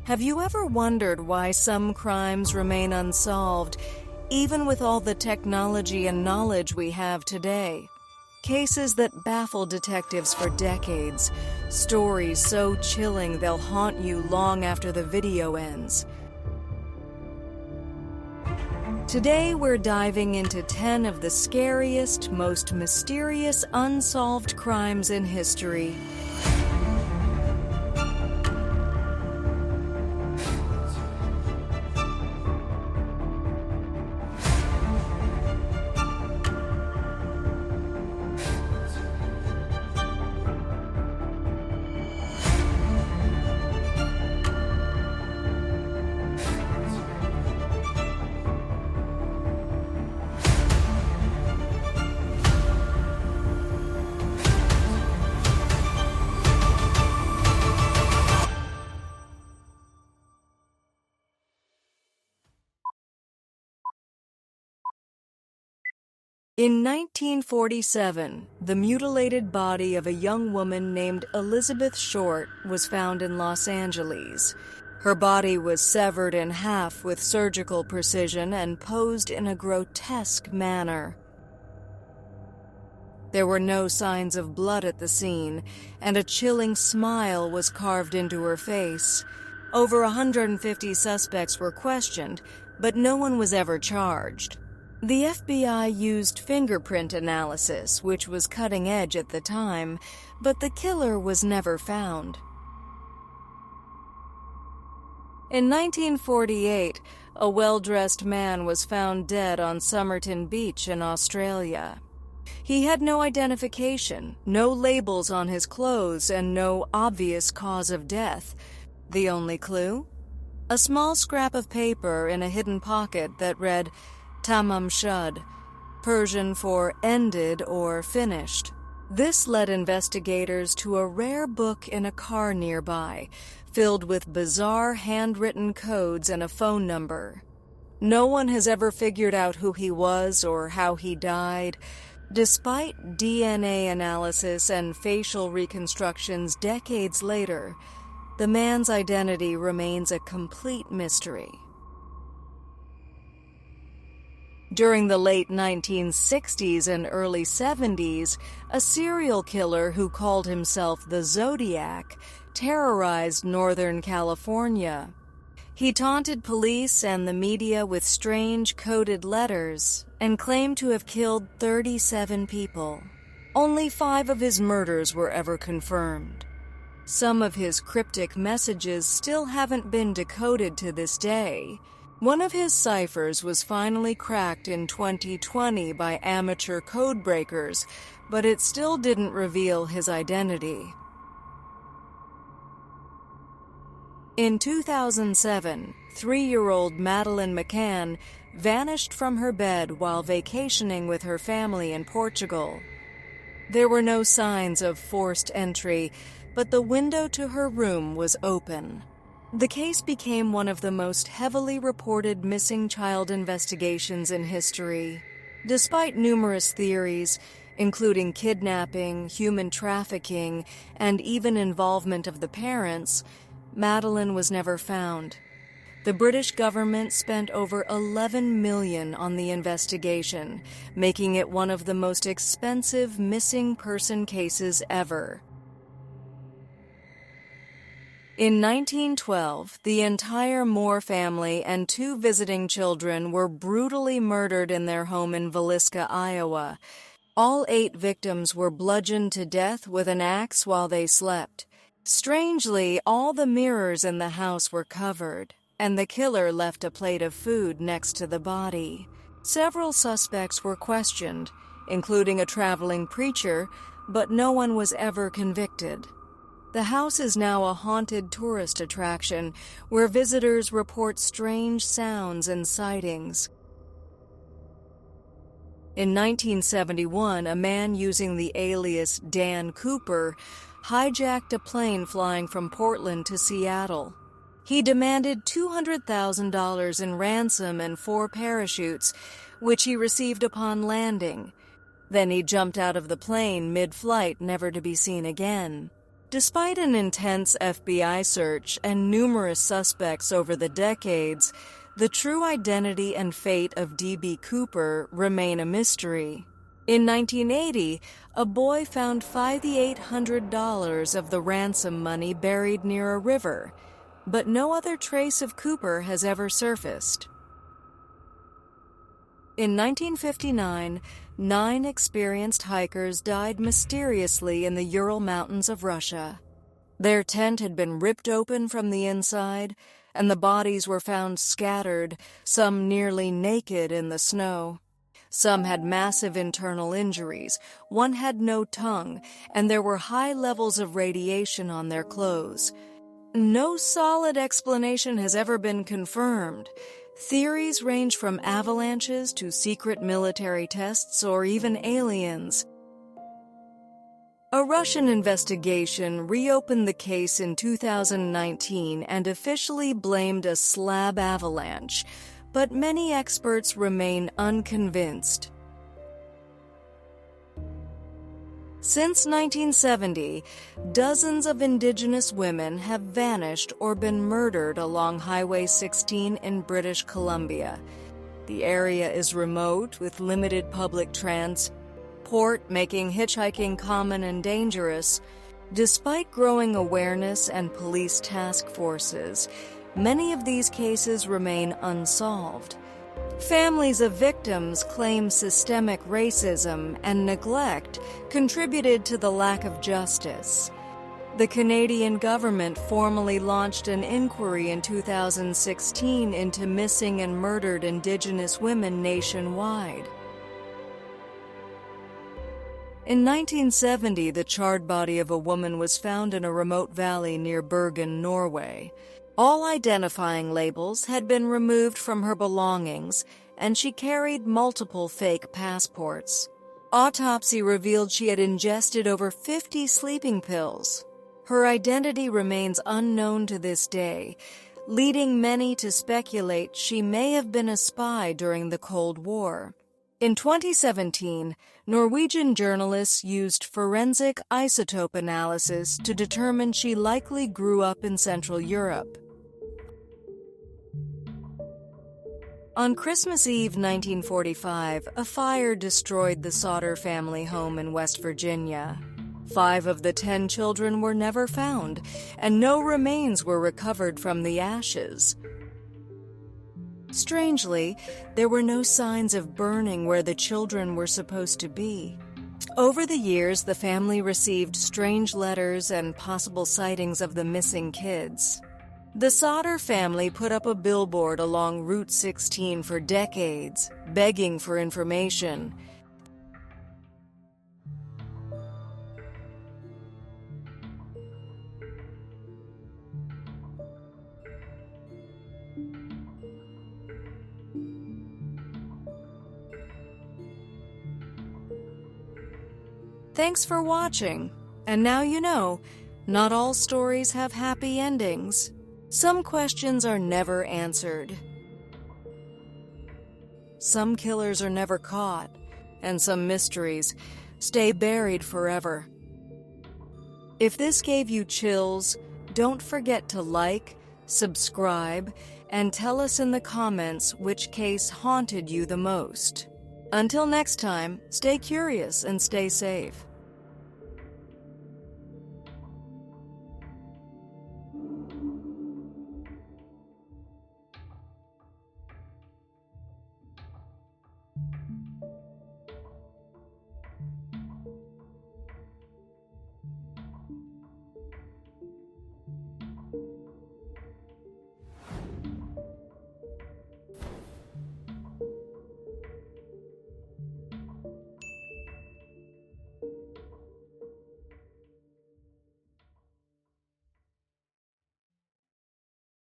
Have you ever wondered why some crimes remain unsolved, even with all the technology and knowledge we have today? Cases that baffle detectives for decades, stories so chilling they'll haunt you long after the video ends. Today we're diving into 10 of the scariest, most mysterious unsolved crimes in history. In 1947, the mutilated body of a young woman named Elizabeth Short was found in Los Angeles. Her body was severed in half with surgical precision and posed in a grotesque manner. There were no signs of blood at the scene, and a chilling smile was carved into her face. Over 150 suspects were questioned, but no one was ever charged. The FBI used fingerprint analysis, which was cutting edge at the time, but the killer was never found. In 1948, a well-dressed man was found dead on Somerton Beach in Australia. He had no identification, no labels on his clothes, and no obvious cause of death. The only clue? A small scrap of paper in a hidden pocket that read, Tamam Shud, Persian for ended or finished. This led investigators to a rare book in a car nearby, filled with bizarre handwritten codes and a phone number. No one has ever figured out who he was or how he died. Despite DNA analysis and facial reconstructions decades later, the man's identity remains a complete mystery. During the late 1960s and early 70s, a serial killer who called himself the Zodiac terrorized Northern California. He taunted police and the media with strange coded letters and claimed to have killed 37 people. Only 5 of his murders were ever confirmed. Some of his cryptic messages still haven't been decoded to this day. One of his ciphers was finally cracked in 2020 by amateur codebreakers, but it still didn't reveal his identity. In 2007, 3-year-old Madeleine McCann vanished from her bed while vacationing with her family in Portugal. There were no signs of forced entry, but the window to her room was open. The case became one of the most heavily reported missing child investigations in history. Despite numerous theories, including kidnapping, human trafficking, and even involvement of the parents, Madeleine was never found. The British government spent over $11 million on the investigation, making it one of the most expensive missing person cases ever. In 1912, the entire Moore family and 2 visiting children were brutally murdered in their home in Villisca, Iowa. All 8 victims were bludgeoned to death with an axe while they slept. Strangely, all the mirrors in the house were covered, and the killer left a plate of food next to the body. Several suspects were questioned, including a traveling preacher, but no one was ever convicted. The house is now a haunted tourist attraction where visitors report strange sounds and sightings. In 1971, a man using the alias Dan Cooper hijacked a plane flying from Portland to Seattle. He demanded $200,000 in ransom and 4 parachutes, which he received upon landing. Then he jumped out of the plane mid-flight, never to be seen again. Despite an intense FBI search and numerous suspects over the decades, the true identity and fate of D.B. Cooper remain a mystery. In 1980, a boy found $5,800 of the ransom money buried near a river, but no other trace of Cooper has ever surfaced. In 1959, 9 experienced hikers died mysteriously in the Ural Mountains of Russia. Their tent had been ripped open from the inside, and the bodies were found scattered, some nearly naked in the snow. Some had massive internal injuries, one had no tongue, and there were high levels of radiation on their clothes. No solid explanation has ever been confirmed. Theories range from avalanches to secret military tests or even aliens. A Russian investigation reopened the case in 2019 and officially blamed a slab avalanche, but many experts remain unconvinced. Since 1970, dozens of Indigenous women have vanished or been murdered along Highway 16 in British Columbia. The area is remote with limited public transport, making hitchhiking common and dangerous. Despite growing awareness and police task forces, many of these cases remain unsolved. Families of victims claim systemic racism and neglect contributed to the lack of justice. The Canadian government formally launched an inquiry in 2016 into missing and murdered Indigenous women nationwide. In 1970, the charred body of a woman was found in a remote valley near Bergen, Norway. All identifying labels had been removed from her belongings, and she carried multiple fake passports. Autopsy revealed she had ingested over 50 sleeping pills. Her identity remains unknown to this day, leading many to speculate she may have been a spy during the Cold War. In 2017, Norwegian journalists used forensic isotope analysis to determine she likely grew up in Central Europe. On Christmas Eve 1945, a fire destroyed the Sodder family home in West Virginia. 5 of the 10 children were never found, and no remains were recovered from the ashes. Strangely, there were no signs of burning where the children were supposed to be. Over the years, the family received strange letters and possible sightings of the missing kids. The Sodder family put up a billboard along Route 16 for decades, begging for information. Thanks for watching. And now you know, not all stories have happy endings. Some questions are never answered. Some killers are never caught, and some mysteries stay buried forever. If this gave you chills, don't forget to like, subscribe, and tell us in the comments which case haunted you the most. Until next time, stay curious and stay safe.